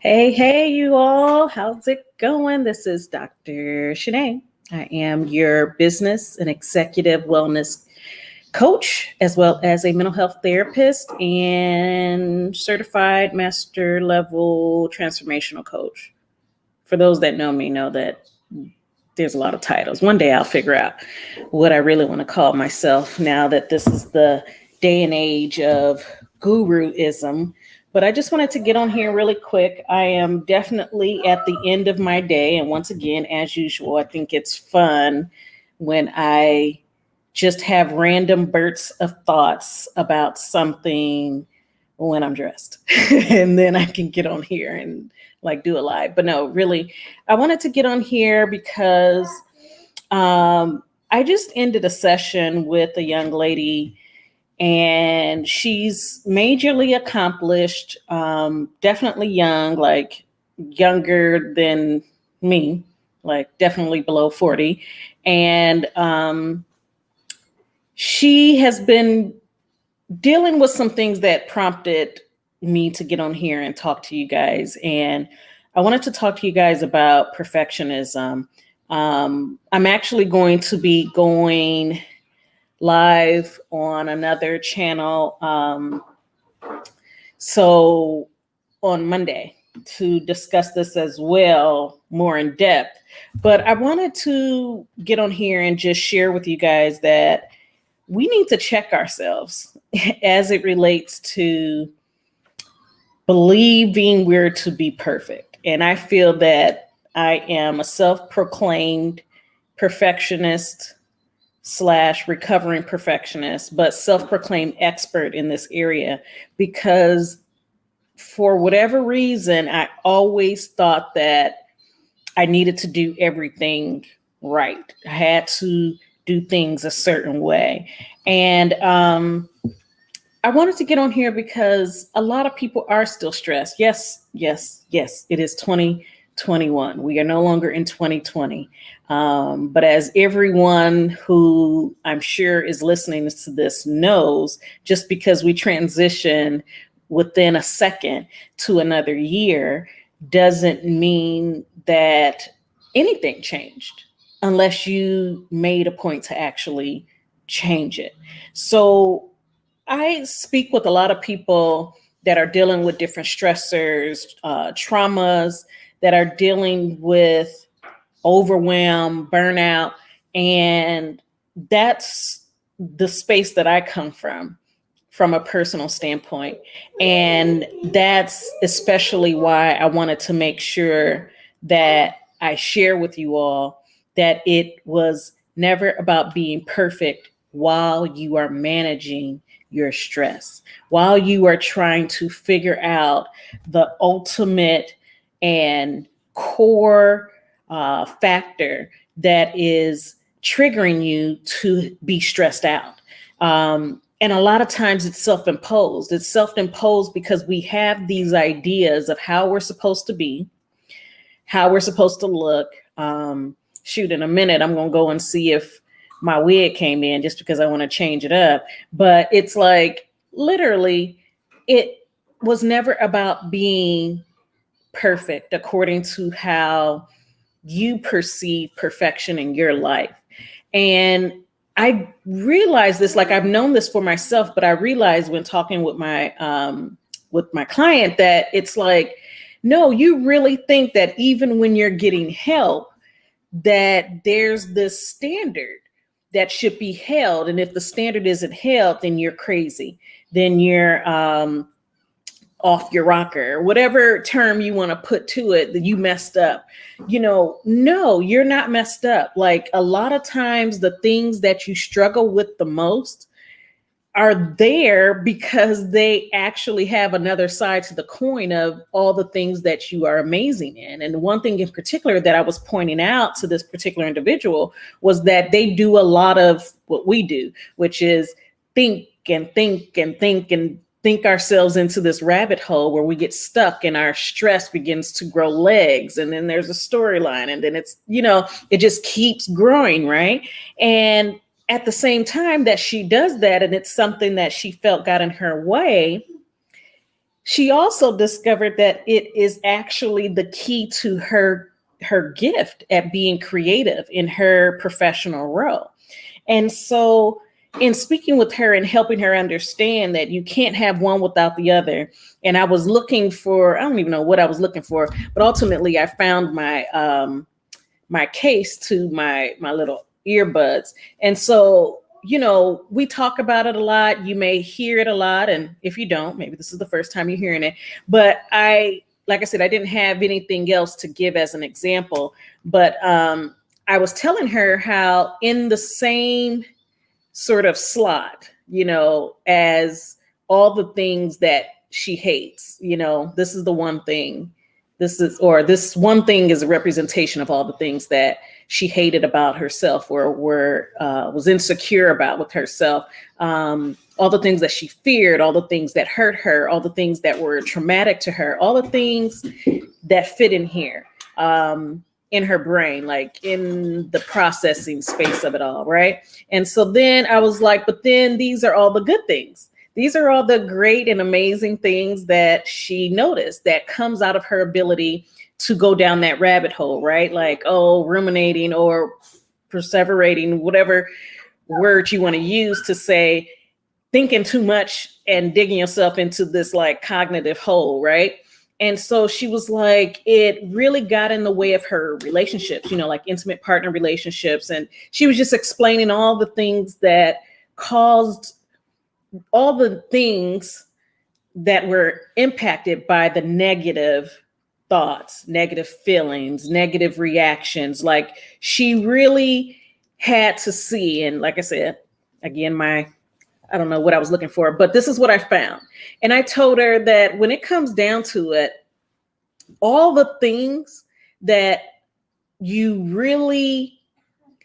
Hey, you all. How's it going? This is Dr. Shanae. I am your business and executive wellness coach, as well as a mental health therapist and certified master level transformational coach. For those that know me, know that there's a lot of titles. One day I'll figure out what I really want to call myself now that this is the day and age of guruism. But I just wanted to get on here really quick. I am definitely at the end of my day. And once again, as usual, I think it's fun when I just have random bursts of thoughts about something when I'm dressed. And then I can get on here and like do a live. But no, really, I wanted to get on here because I just ended a session with a young lady and she's majorly accomplished, definitely young, like younger than me, like definitely below 40. And she has been dealing with some things that prompted me to get on here and talk to you guys. And I wanted to talk to you guys about perfectionism. I'm actually going to be going live on another channel. So on Monday to discuss this as well, more in depth. But I wanted to get on here and just share with you guys that we need to check ourselves as it relates to believing we're to be perfect. And I feel that I am a self-proclaimed perfectionist / recovering perfectionist, but self-proclaimed expert in this area because for whatever reason, I always thought that I needed to do everything right. I had to do things a certain way. And I wanted to get on here because a lot of people are still stressed. Yes, it is 2021. We are no longer in 2020. But as everyone who I'm sure is listening to this knows, just because we transition within a second to another year doesn't mean that anything changed unless you made a point to actually change it. So I speak with a lot of people that are dealing with different stressors, traumas, that are dealing with overwhelm, burnout, and that's the space that I come from a personal standpoint. And that's especially why I wanted to make sure that I share with you all that it was never about being perfect while you are managing your stress, while you are trying to figure out the ultimate and core factor that is triggering you to be stressed out. And a lot of times it's self-imposed. It's self-imposed because we have these ideas of how we're supposed to be, how we're supposed to look. Shoot, in a minute, I'm going to go and see if my wig came in just because I want to change it up. But it's like, literally, it was never about being perfect according to how you perceive perfection in your life. And I realized this, like I've known this for myself, but I realized when talking with my client that it's like, no, you really think that even when you're getting help, that there's this standard that should be held. And if the standard isn't held, then you're crazy. Then you're off your rocker, whatever term you want to put to it, that you messed up. No, you're not messed up. Like a lot of times the things that you struggle with the most are there because they actually have another side to the coin of all the things that you are amazing in. And one thing in particular that I was pointing out to this particular individual was that they do a lot of what we do, which is think and think and think and think ourselves into this rabbit hole where we get stuck and our stress begins to grow legs. And then there's a storyline and then it's, it just keeps growing, right? And at the same time that she does that, and it's something that she felt got in her way, she also discovered that it is actually the key to her gift at being creative in her professional role. And so, in speaking with her and helping her understand that you can't have one without the other, and I was looking for, I don't even know what I was looking for, but ultimately I found my case to my little earbuds. And so, we talk about it a lot. You may hear it a lot. And if you don't, maybe this is the first time you're hearing it. But like I said, I didn't have anything else to give as an example. But I was telling her how in the same sort of slot, as all the things that she hates, this is the one thing. This one thing is a representation of all the things that she hated about herself or was insecure about with herself. All the things that she feared, all the things that hurt her, all the things that were traumatic to her, all the things that fit in here, in her brain, like in the processing space of it all, right? And so then I was like, but then these are all the good things. These are all the great and amazing things that she noticed that comes out of her ability to go down that rabbit hole, right? Like, ruminating or perseverating, whatever word you want to use to say, thinking too much and digging yourself into this like cognitive hole, right? And so she was like, it really got in the way of her relationships, like intimate partner relationships. And she was just explaining all the things that caused all the things that were impacted by the negative thoughts, negative feelings, negative reactions. Like she really had to see, and like I said, again, I don't know what I was looking for, but this is what I found. And I told her that when it comes down to it, all the things that you really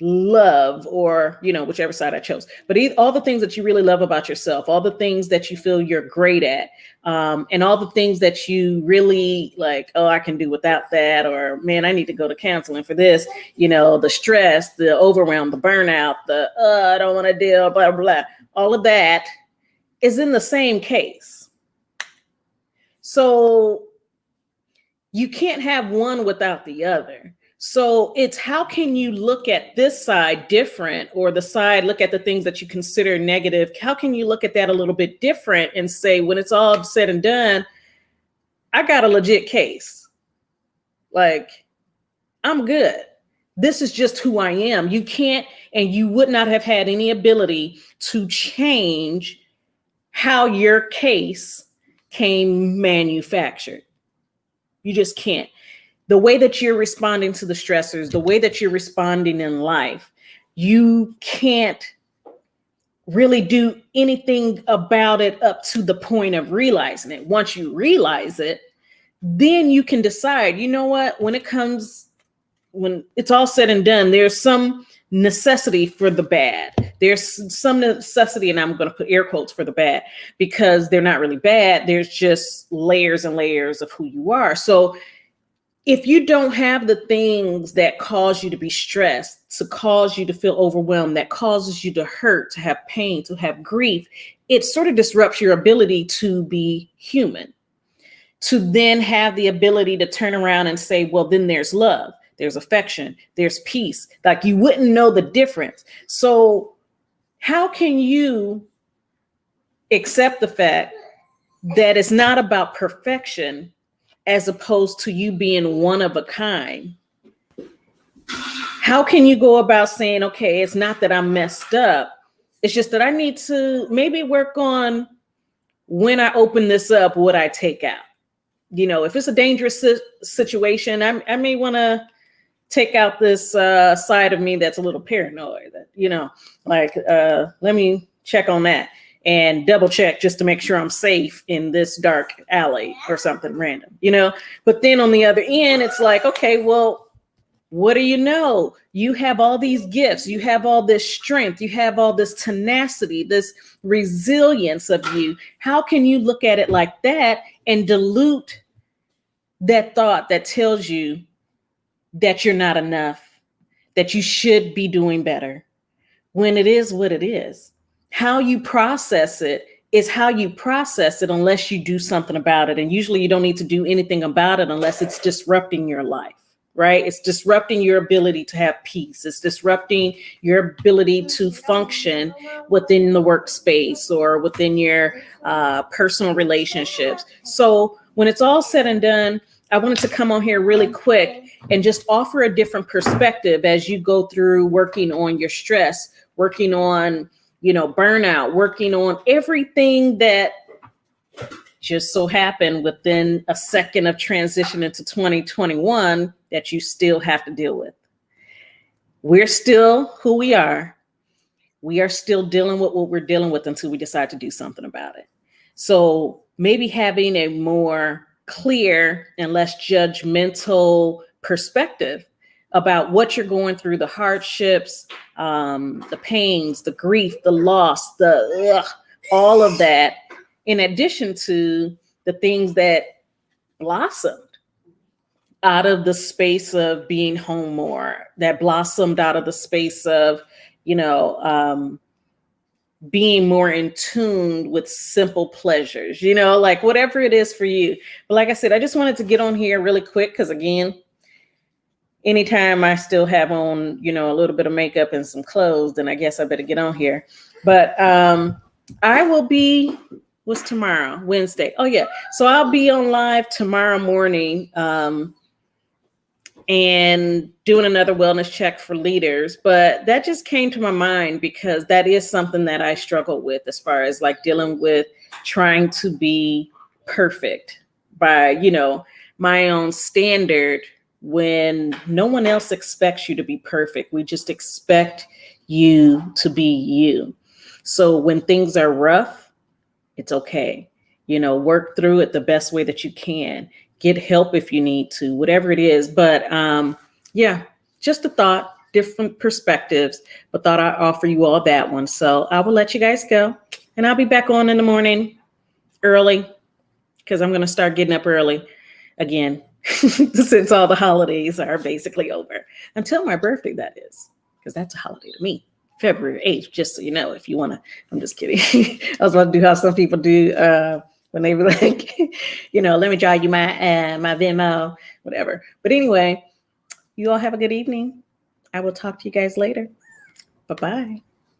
love, or whichever side I chose, but all the things that you really love about yourself, all the things that you feel you're great at, and all the things that you really like, I can do without that, or man, I need to go to counseling for this, the stress, the overwhelm, the burnout, I don't want to deal, blah, blah, blah, all of that is in the same case. So you can't have one without the other. So it's how can you look at this side different, or look at the things that you consider negative. How can you look at that a little bit different and say, when it's all said and done, I got a legit case. Like, I'm good. This is just who I am. You can't, and you would not have had any ability to change how your case came manufactured. You just can't. The way that you're responding to the stressors, the way that you're responding in life, you can't really do anything about it up to the point of realizing it. Once you realize it, then you can decide, you know what, when it's all said and done, there's some necessity for the bad. There's some necessity, and I'm going to put air quotes for the bad, because they're not really bad. There's just layers and layers of who you are. So if you don't have the things that cause you to be stressed, to cause you to feel overwhelmed, that causes you to hurt, to have pain, to have grief, it sort of disrupts your ability to be human, to then have the ability to turn around and say, well, then there's love, there's affection, there's peace. Like you wouldn't know the difference. So how can you accept the fact that it's not about perfection, as opposed to you being one of a kind? How can you go about saying, okay, it's not that I'm messed up, it's just that I need to maybe work on when I open this up, what I take out. If it's a dangerous situation, I may want to take out this side of me that's a little paranoid, let me check on that and double check just to make sure I'm safe in this dark alley or something random, But then on the other end, it's like, okay, well, what do you know? You have all these gifts, you have all this strength, you have all this tenacity, this resilience of you. How can you look at it like that and dilute that thought that tells you that you're not enough, that you should be doing better, when it is what it is? How you process it is how you process it unless you do something about it. And usually you don't need to do anything about it unless it's disrupting your life, right? It's disrupting your ability to have peace. It's disrupting your ability to function within the workspace or within your personal relationships. So when it's all said and done, I wanted to come on here really quick and just offer a different perspective as you go through working on your stress, working on, burnout, working on everything that just so happened within a second of transition into 2021 that you still have to deal with. We're still who we are. We are still dealing with what we're dealing with until we decide to do something about it. So maybe having a more clear and less judgmental perspective about what you're going through, the hardships, the pains, the grief, the loss, all of that, in addition to the things that blossomed out of the space of being home more, that blossomed out of the space of, being more in tune with simple pleasures, like whatever it is for you. But like I said, I just wanted to get on here really quick because, again, anytime I still have on, a little bit of makeup and some clothes, then I guess I better get on here. But I will be, what's tomorrow? Wednesday. Oh, yeah. So I'll be on live tomorrow morning and doing another wellness check for leaders. But that just came to my mind because that is something that I struggle with as far as like dealing with trying to be perfect by, my own standard when no one else expects you to be perfect. We just expect you to be you. So when things are rough, it's okay. Work through it the best way that you can. Get help if you need to, whatever it is. But yeah, just a thought, different perspectives, but thought I'd offer you all that one. So I will let you guys go, and I'll be back on in the morning early because I'm going to start getting up early again since all the holidays are basically over until my birthday, that is, because that's a holiday to me. February 8th, just so you know, if you want to. I'm just kidding. I was about to do how some people do when they were like, let me draw you my Venmo, whatever. But anyway, you all have a good evening. I will talk to you guys later. Bye-bye.